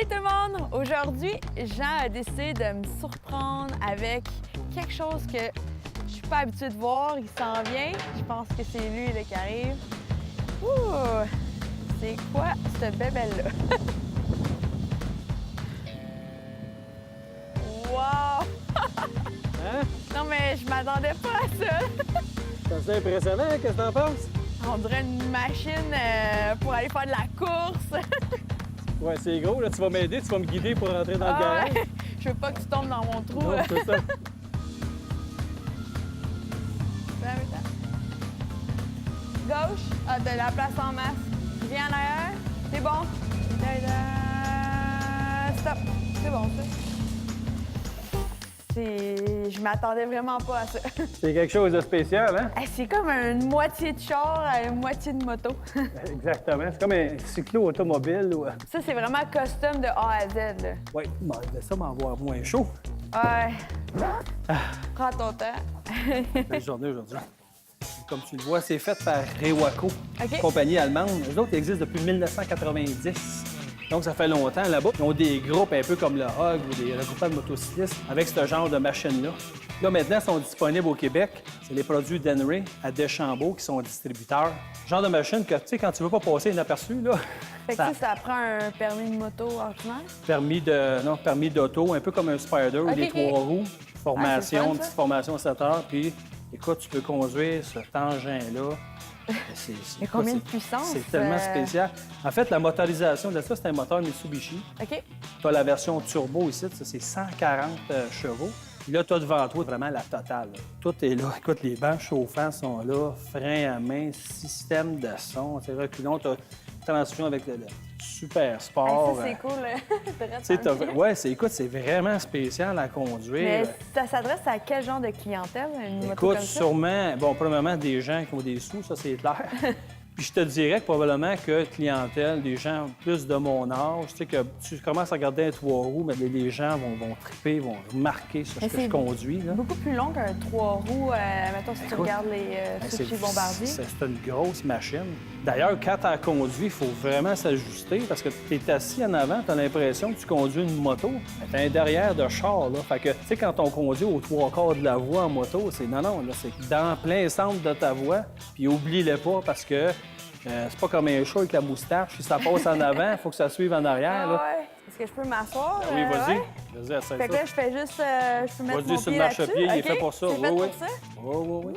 Salut tout le monde! Aujourd'hui, Jean a décidé de me surprendre avec quelque chose que je suis pas habituée de voir. Il s'en vient. Je pense que c'est lui là, qui arrive. Ouh! C'est quoi cette bébelle-là? Wow! Hein? Non, mais je m'attendais pas à ça. C'est assez impressionnant, qu'est-ce que t'en penses? On dirait une machine pour aller faire de la course. Ouais, c'est gros, là, tu vas m'aider, tu vas me guider pour rentrer dans le Ah garage. ouais. Je veux pas que tu tombes dans mon trou. Non, c'est ça. Gauche, ah, de la place en masse. Viens en arrière, c'est bon. Stop, c'est bon ça. Je m'attendais vraiment pas à ça. C'est quelque chose de spécial, hein? Hey, c'est comme une moitié de char à une moitié de moto. Exactement. C'est comme un cyclo-automobile. Ou... Ça, c'est vraiment custom de A à Z. Là. Oui, ça m'envoie moins chaud. Ouais. Prends ton temps. Belle journée aujourd'hui. Comme tu le vois, c'est fait par Rewako, OK. compagnie allemande. Les autres existent depuis 1990. Donc, ça fait longtemps là-bas. Ils ont des groupes un peu comme le HOG ou des regroupements de motocyclistes avec ce genre de machine-là. Là, maintenant, ils sont disponibles au Québec. C'est les produits Denray à Deschambault qui sont distributeurs. Genre de machine que, tu sais, quand tu veux pas passer inaperçu, là... Fait que ça prend un permis de moto ordinaire? Permis d'auto, un peu comme un Spider ou des OK. 3 roues. Formation, Ah, c'est le fun, ça. petite formation 7 heures. Puis, écoute, tu peux conduire ce engin-là. Mais combien de puissance? C'est tellement spécial. En fait, la motorisation de ça, c'est un moteur Mitsubishi. OK. Tu as la version turbo ici, ça, c'est 140 chevaux. Puis là, tu as devant toi vraiment la totale. Là. Tout est là. Écoute, les bancs chauffants sont là, frein à main, système de son, reculons. Tu as transmission avec le super sport. Ça, c'est cool. Ouais, écoute, c'est vraiment spécial à conduire. Mais ça s'adresse à quel genre de clientèle, une moto Écoute, comme ça? sûrement, premièrement, des gens qui ont des sous, ça, c'est clair. Puis je te dirais que probablement que clientèle, des gens plus de mon âge, tu sais, que tu commences à regarder un 3 roues, mais les gens vont triper, vont remarquer sur ce que je conduis. Là. Beaucoup plus long qu'un 3 roues, mettons, si tu regardes les ceux chez Bombardier. C'est une grosse machine. D'ailleurs, quand tu as conduit, il faut vraiment s'ajuster parce que tu es assis en avant, tu as l'impression que tu conduis une moto. Tu as un derrière de char. Là. Fait que, tu sais, quand on conduit aux 3/4 de la voie en moto, c'est non, là, c'est dans plein centre de ta voie. Puis oublie-le pas parce que c'est pas comme un chat avec la moustache. Si ça passe en avant, il faut que ça suive en arrière. Là. Ouais. Est-ce que je peux m'asseoir? Oui, vas-y. Ouais? Vas-y, essaie Fait que ça. là, je fais juste... je peux mettre Vas-y mon sur pied le là-dessus? marchepied, il est OK. fait pour ça. C'est fait Oui, pour ça? Oui.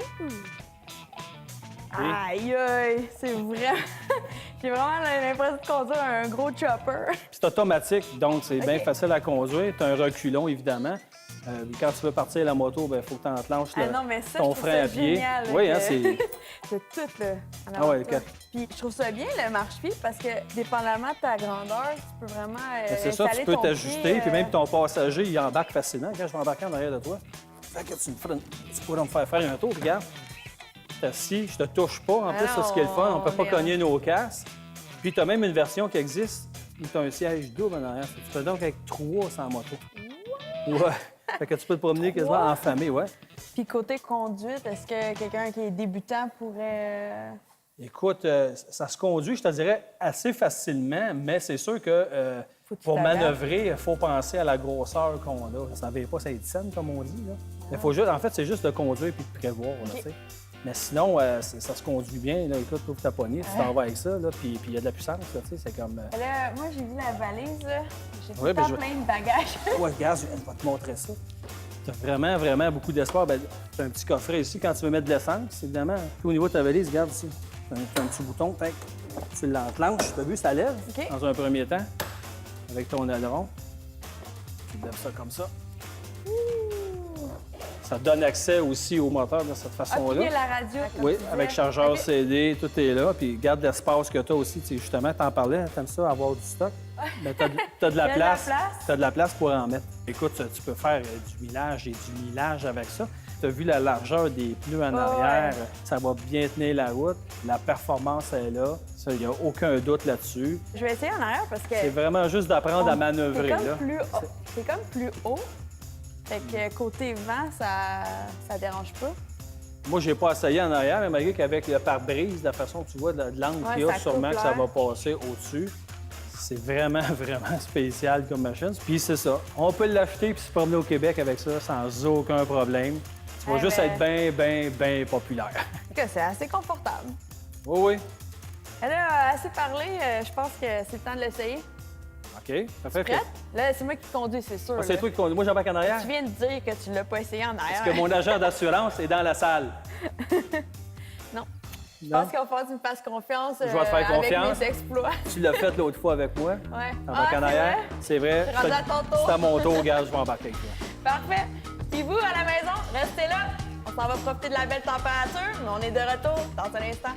Aïe, aïe, c'est vrai. J'ai vraiment l'impression de conduire un gros chopper. C'est automatique, donc c'est bien OK. facile à conduire. Tu as un reculon, évidemment. Quand tu veux partir la moto, il faut que tu enclenches Non, mais ça, ton je trouve frein ça à pied. génial. Oui, hein, que- c'est... C'est tout, là. en Ah avant ouais, de toi. OK. Puis je trouve ça bien, le marche-pied, parce que dépendamment de ta grandeur, tu peux vraiment C'est ça, tu installer peux ton t'ajuster, pied, puis même ton passager, il embarque facilement. Quand je vais embarquer en arrière de toi, fait que tu pourras me faire un tour, regarde. T'es assis, je te touche pas. En plus, ça, ce qui est le fun, on peut pas cogner nos casques. Puis tu as même une version qui existe où tu as un siège double en arrière. Tu peux donc avec 3 sans moto. Ouais. Fait que tu peux te promener quasiment en famille, ouais. Puis côté conduite, est-ce que quelqu'un qui est débutant pourrait... Écoute, ça se conduit, je te dirais, assez facilement, mais c'est sûr que Faut que tu pour t'adaptes. manœuvrer, il faut penser à la grosseur qu'on a. Ça ne veut pas être scène, comme on dit. Là. Mais faut juste, en fait, c'est juste de conduire puis de prévoir. Là, OK. tu sais. Mais sinon, ça se conduit bien. Là. Écoute, ouvre ta poignée, tu t'en vas avec ça, là, puis il y a de la puissance. Là, tu sais, c'est comme... Là, moi, j'ai vu la valise, là. J'ai tout Ouais, le ben, temps je- plein de bagages. Ouais, regarde, je vais te montrer ça. Tu as vraiment, vraiment beaucoup d'espoir. Ben, tu as un petit coffret ici quand tu veux mettre de l'essence, évidemment. Puis au niveau de ta valise, regarde ici. Tu as un petit bouton, tac. Tu l'enclenches. Tu as vu, ça lève OK. dans un premier temps avec ton aileron. Tu lèves ça comme ça. Ça te donne accès aussi au moteur de cette Ah, puis façon-là. il y a la radio. comme Oui, tu disais. avec chargeur OK. CD, tout est là. Puis garde l'espace que tu as aussi. Tu sais, justement, tu en parlais, tu aimes ça, avoir du stock. Mais tu as, de la Il y a de la place. place. Tu as de la place pour en mettre. Écoute, tu peux faire du millage et du millage avec ça. Tu as vu la largeur des pneus en Ouais. arrière. Ça va bien tenir la route. La performance est là. Ça, il n'y a aucun doute là-dessus. Je vais essayer en arrière parce que... C'est vraiment juste d'apprendre à manœuvrer. C'est Là. comme plus haut. C'est comme plus haut. Fait que côté vent, ça dérange pas. Moi, j'ai pas essayé en arrière, mais malgré qu'avec le pare-brise, la façon que tu vois de l'angle Ouais, qu'il y a, ça sûrement coupe que ça l'air. va passer au-dessus. C'est vraiment, vraiment spécial comme machine. Puis c'est ça. On peut l'acheter puis se promener au Québec avec ça sans aucun problème. Tu vas juste être bien populaire. C'est assez confortable. Oui, oui. Elle a assez parlé. Je pense que c'est le temps de l'essayer. OK, parfait. Prête? Là, c'est moi qui conduis, c'est sûr. Ah, c'est là. toi qui conduis. Moi, j'embarque en arrière. Tu viens de dire que tu l'as pas essayé en arrière. Parce que mon agent d'assurance est dans la salle. Non. Je Non? pense qu'il va falloir que tu me fasses confiance Je vais te faire confiance. avec mes exploits. Tu l'as fait l'autre fois avec moi. Ouais. Embarque en arrière. C'est vrai. C'est rendu à ton tour. C'est à mon tour, gars, je vais embarquer avec toi. Parfait. Puis vous, à la maison, restez là. On s'en va profiter de la belle température, mais on est de retour dans un instant.